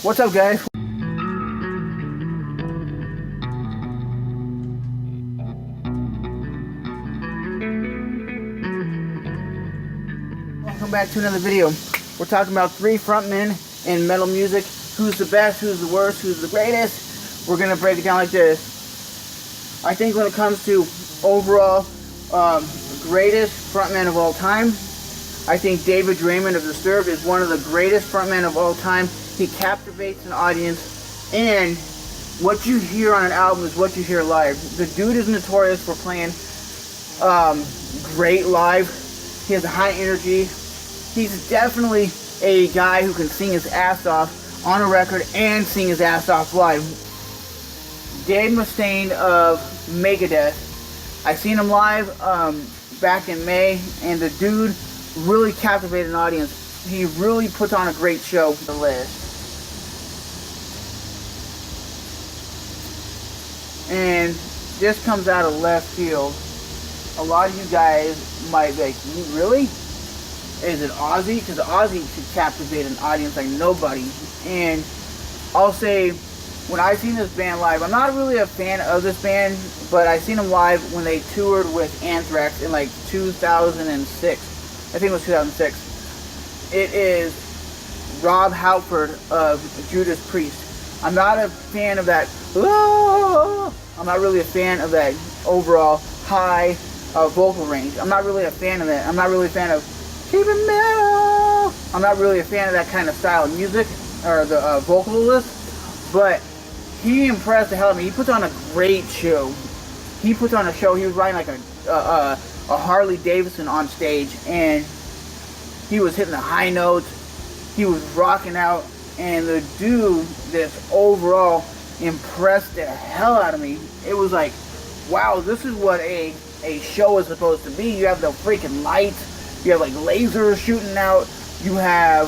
What's up, guys? Welcome back to another video. We're talking about 3 frontmen in metal music. Who's the best, who's the worst, who's the greatest? We're gonna break it down like this. I think when it comes to overall greatest frontman of all time, I think David Draymond of Disturbed is one of the greatest frontmen of all time. He captivates an audience, and what you hear on an album is what you hear live. The dude is notorious for playing great live. He has a high energy. He's definitely a guy who can sing his ass off on a record and sing his ass off live. Dave Mustaine of Megadeth. I seen him live back in May, and the dude really captivated an audience. He really puts on a great show. The list. And this comes out of left field. A lot of you guys might be like, really? Is it Ozzy? Because Ozzy could captivate an audience like nobody. And I'll say, when I seen this band live, I'm not really a fan of this band, but I seen them live when they toured with Anthrax in like 2006. I think it was 2006. It is Rob Halford of Judas Priest. I'm not a fan of that. I'm not really a fan of that overall high vocal range. I'm not really a fan of that. I'm not really a fan of keep it metal. I'm not really a fan of that kind of style of music or the vocalist. But he impressed the hell out of me. He puts on a great show. He puts on a show. He was riding like a Harley Davidson on stage, and he was hitting the high notes. He was rocking out, and the dude just overall impressed the hell out of me. It was like, wow, this is what a show is supposed to be. You have the freaking lights. You have like lasers shooting out. You have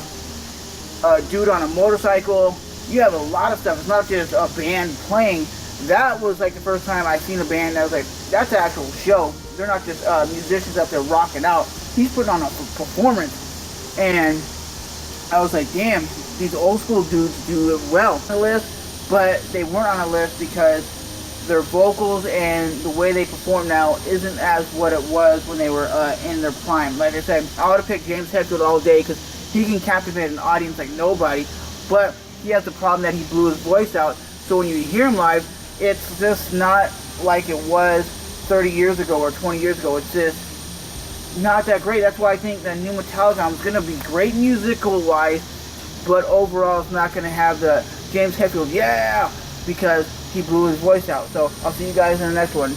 a dude on a motorcycle. You have a lot of stuff. It's not just a band playing. That was like the first time I seen a band that was like, that's an actual show. They're not just musicians up there rocking out. He's putting on a performance. And I was like, damn, these old school dudes do it well. On the list, but they weren't on the list because their vocals and the way they perform now isn't as what it was when they were in their prime. Like I said, I would have picked James Hetfield all day because he can captivate an audience like nobody. But he has the problem that he blew his voice out. So when you hear him live, it's just not like it was 30 years ago or 20 years ago. It's just not that great. That's why I think the new Metallica album is going to be great musical-wise, but overall it's not going to have the James Hetfield, yeah, because he blew his voice out. So I'll see you guys in the next one.